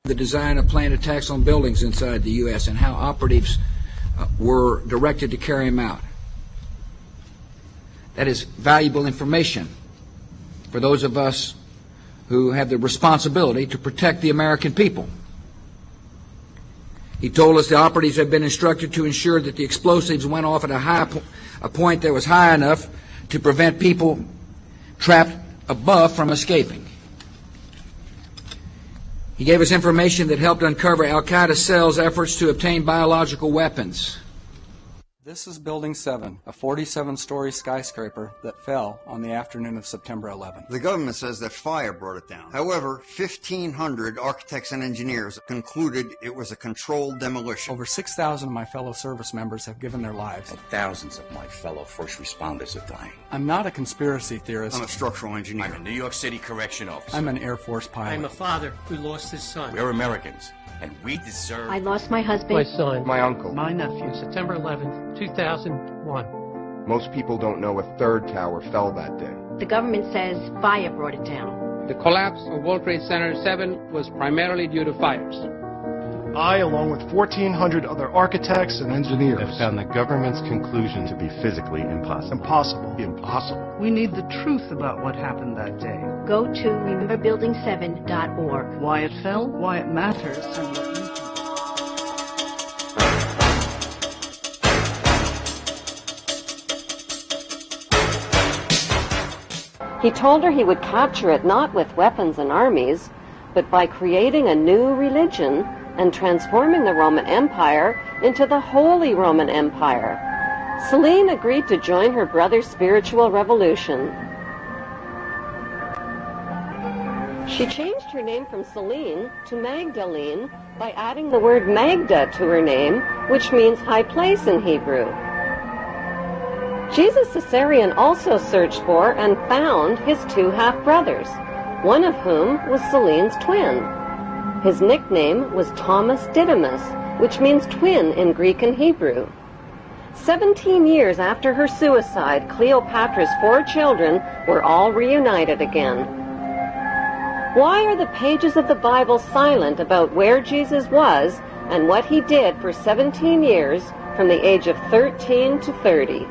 the design of planned attacks on buildings inside the U.S. and how operatives were directed to carry them out. That is valuable information for those of us who have the responsibility to protect the American people. He told us the operatives had been instructed to ensure that the explosives went off at a point that was high enough to prevent people trapped above from escaping. He gave us information that helped uncover Al-Qaeda cells' efforts to obtain biological weapons. This is Building 7, a 47-story skyscraper that fell on the afternoon of September 11th. The government says that fire brought it down. However, 1,500 architects and engineers concluded it was a controlled demolition. Over 6,000 of my fellow service members have given their lives. And thousands of my fellow first responders are dying. I'm not a conspiracy theorist. I'm a structural engineer. I'm a New York City correction officer. I'm an Air Force pilot. I'm a father who lost his son. We're Americans, and we deserve... I lost my husband. My son. My uncle. My nephew. September 11th, 2001. Most people don't know a third tower fell that day. The government says fire brought it down. The collapse of World Trade Center 7 was primarily due to fires. I, along with 1,400 other architects and engineers, have found the government's conclusion to be physically impossible. Impossible. We need the truth about what happened that day. Go to rememberbuilding7.org. Why it fell, why it matters, and what you can do. He told her he would capture it not with weapons and armies, but by creating a new religion and transforming the Roman Empire into the Holy Roman Empire. Celine agreed to join her brother's spiritual revolution. She changed her name from Celine to Magdalene by adding the word Magda to her name, which means high place in Hebrew. Jesus Caesarion also searched for and found his two half-brothers, one of whom was Celine's twin. His nickname was Thomas Didymus, which means twin in Greek and Hebrew. 17 years after her suicide, Cleopatra's 4 children were all reunited again. Why are the pages of the Bible silent about where Jesus was and what he did for 17 years from the age of 13 to 30?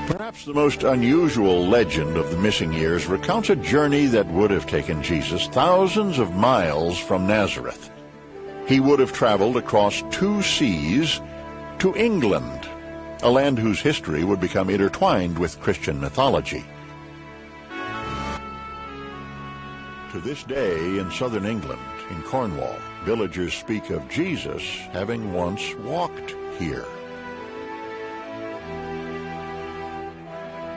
Perhaps the most unusual legend of the missing years recounts a journey that would have taken Jesus thousands of miles from Nazareth. He would have traveled across 2 seas to England, a land whose history would become intertwined with Christian mythology. To this day, in southern England, in Cornwall, villagers speak of Jesus having once walked here.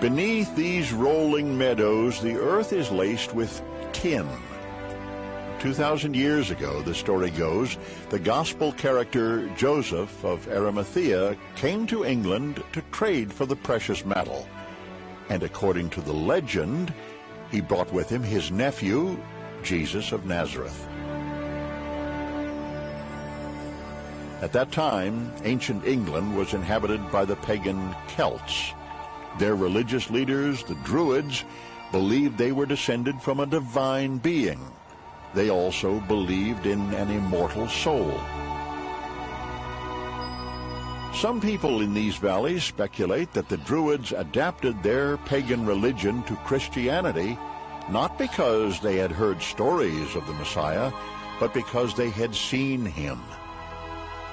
Beneath these rolling meadows, the earth is laced with tin. 2,000 years ago, the story goes, the gospel character Joseph of Arimathea came to England to trade for the precious metal. And according to the legend, he brought with him his nephew, Jesus of Nazareth. At that time, ancient England was inhabited by the pagan Celts. Their religious leaders, the Druids, believed they were descended from a divine being. They also believed in an immortal soul. Some people in these valleys speculate that the Druids adapted their pagan religion to Christianity, not because they had heard stories of the Messiah, but because they had seen him.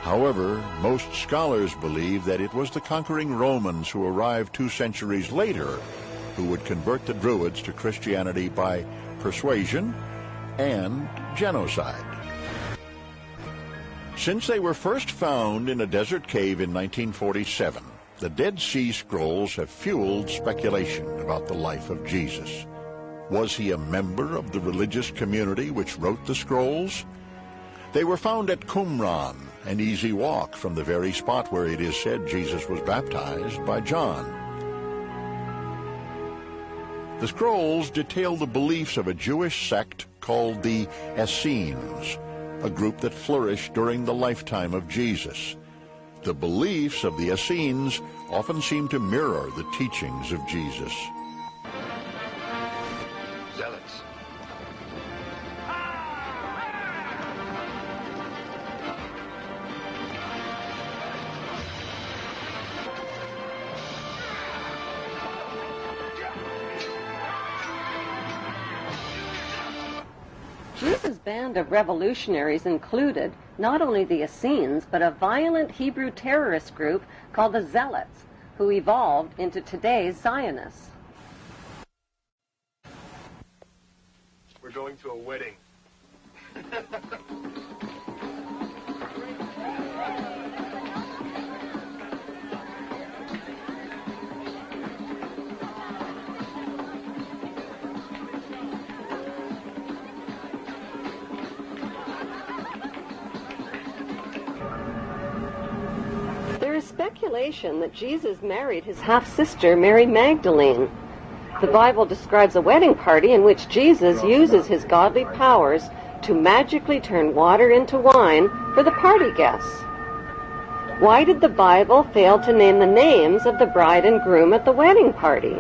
However, most scholars believe that it was the conquering Romans who arrived 2 centuries later who would convert the Druids to Christianity by persuasion and genocide. Since they were first found in a desert cave in 1947, the Dead Sea Scrolls have fueled speculation about the life of Jesus. Was he a member of the religious community which wrote the scrolls? They were found at Qumran, an easy walk from the very spot where it is said Jesus was baptized by John. The scrolls detail the beliefs of a Jewish sect called the Essenes, a group that flourished during the lifetime of Jesus. The beliefs of the Essenes often seem to mirror the teachings of Jesus. Zealots. Jesus' band of revolutionaries included not only the Essenes, but a violent Hebrew terrorist group called the Zealots, who evolved into today's Zionists. We're going to a wedding. There is speculation that Jesus married his half-sister, Mary Magdalene. The Bible describes a wedding party in which Jesus uses his godly powers to magically turn water into wine for the party guests. Why did the Bible fail to name the names of the bride and groom at the wedding party?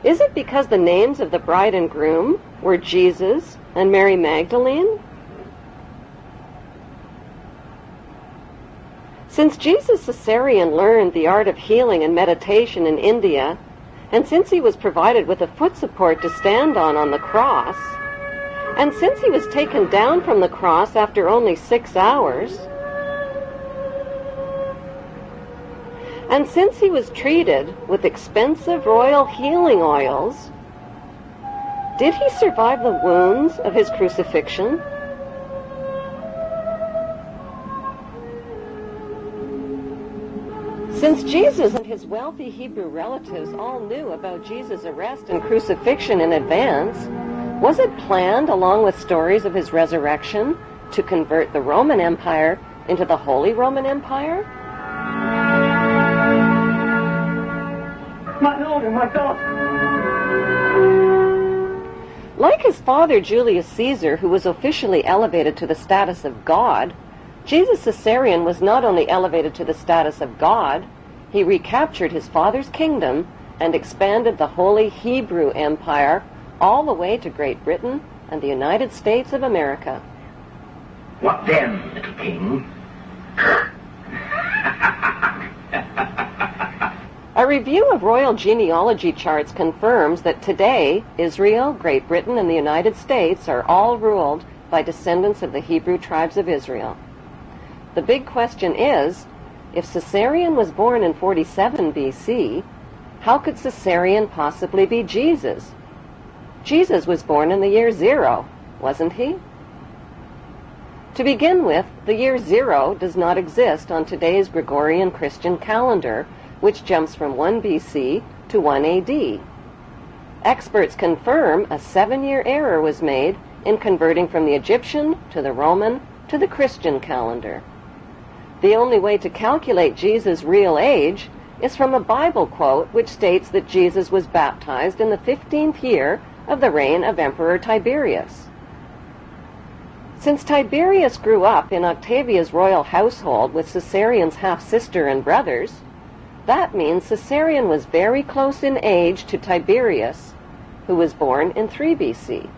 Is it because the names of the bride and groom were Jesus and Mary Magdalene? Since Jesus Caesarean learned the art of healing and meditation in India, and since he was provided with a foot support to stand on the cross, and since he was taken down from the cross after only 6 hours, and since he was treated with expensive royal healing oils, did he survive the wounds of his crucifixion? Since Jesus and his wealthy Hebrew relatives all knew about Jesus' arrest and crucifixion in advance, was it planned, along with stories of his resurrection, to convert the Roman Empire into the Holy Roman Empire? My Lord and my God! Like his father Julius Caesar, who was officially elevated to the status of God, Jesus Caesarean was not only elevated to the status of God, he recaptured his father's kingdom and expanded the Holy Hebrew Empire all the way to Great Britain and the United States of America. What then, little king? A review of royal genealogy charts confirms that today, Israel, Great Britain, and the United States are all ruled by descendants of the Hebrew tribes of Israel. The big question is, if Caesarean was born in 47 BC, how could Caesarean possibly be Jesus? Jesus was born in the year 0, wasn't he? To begin with, the year 0 does not exist on today's Gregorian Christian calendar, which jumps from 1 BC to 1 AD. Experts confirm a 7-year error was made in converting from the Egyptian to the Roman to the Christian calendar. The only way to calculate Jesus' real age is from a Bible quote which states that Jesus was baptized in the 15th year of the reign of Emperor Tiberius. Since Tiberius grew up in Octavia's royal household with Caesarean's half-sister and brothers, that means Caesarean was very close in age to Tiberius, who was born in 3 BC.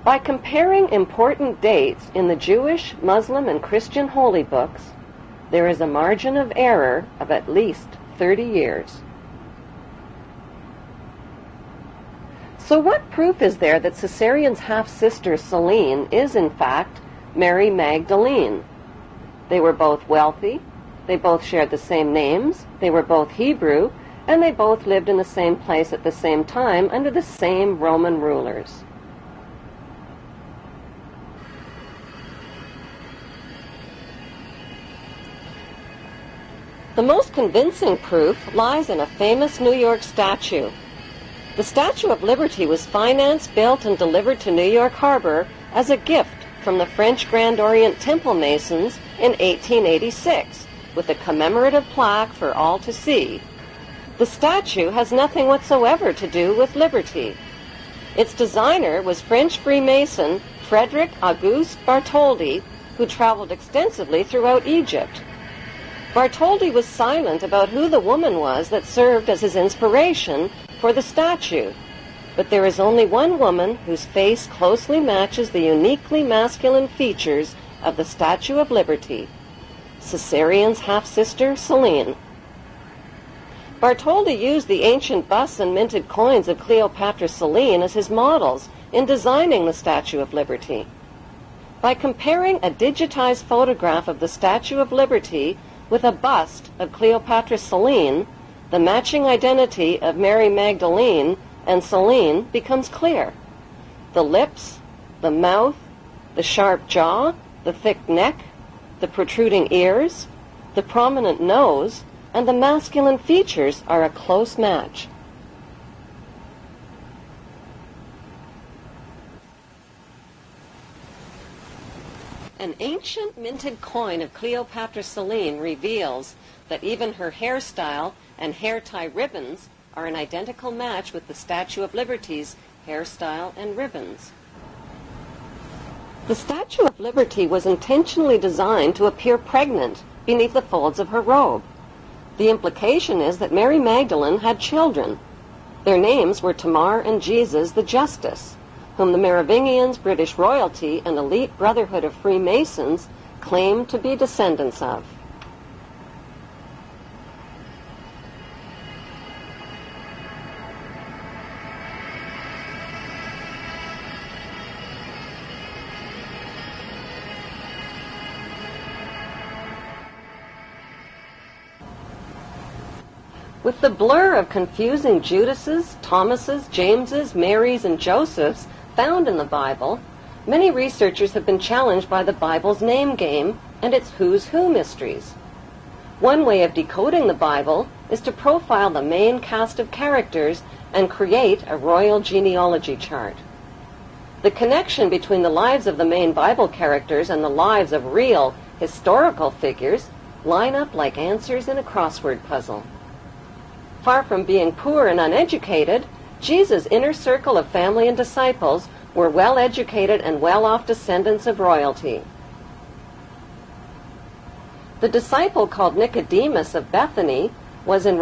By comparing important dates in the Jewish, Muslim, and Christian holy books, there is a margin of error of at least 30 years. So what proof is there that Caesarean's half-sister Celine is in fact Mary Magdalene? They were both wealthy, they both shared the same names, they were both Hebrew, and they both lived in the same place at the same time under the same Roman rulers. The most convincing proof lies in a famous New York statue. The Statue of Liberty was financed, built, and delivered to New York Harbor as a gift from the French Grand Orient Temple Masons in 1886, with a commemorative plaque for all to see. The statue has nothing whatsoever to do with liberty. Its designer was French Freemason Frederick Auguste Bartholdi, who traveled extensively throughout Egypt. Bartholdi was silent about who the woman was that served as his inspiration for the statue, but there is only one woman whose face closely matches the uniquely masculine features of the Statue of Liberty, Caesarion's half-sister, Selene. Bartholdi used the ancient busts and minted coins of Cleopatra Selene as his models in designing the Statue of Liberty. By comparing a digitized photograph of the Statue of Liberty with a bust of Cleopatra Selene, the matching identity of Mary Magdalene and Selene becomes clear. The lips, the mouth, the sharp jaw, the thick neck, the protruding ears, the prominent nose, and the masculine features are a close match. An ancient minted coin of Cleopatra Selene reveals that even her hairstyle and hair tie ribbons are an identical match with the Statue of Liberty's hairstyle and ribbons. The Statue of Liberty was intentionally designed to appear pregnant beneath the folds of her robe. The implication is that Mary Magdalene had children. Their names were Tamar and Jesus the Justice, whom the Merovingians, British royalty, and elite brotherhood of Freemasons claimed to be descendants of. With the blur of confusing Judases, Thomases, Jameses, Marys, and Josephs found in the Bible, many researchers have been challenged by the Bible's name game and its who's who mysteries. One way of decoding the Bible is to profile the main cast of characters and create a royal genealogy chart. The connection between the lives of the main Bible characters and the lives of real, historical figures line up like answers in a crossword puzzle. Far from being poor and uneducated, Jesus' inner circle of family and disciples were well-educated and well-off descendants of royalty. The disciple called Nicodemus of Bethany was in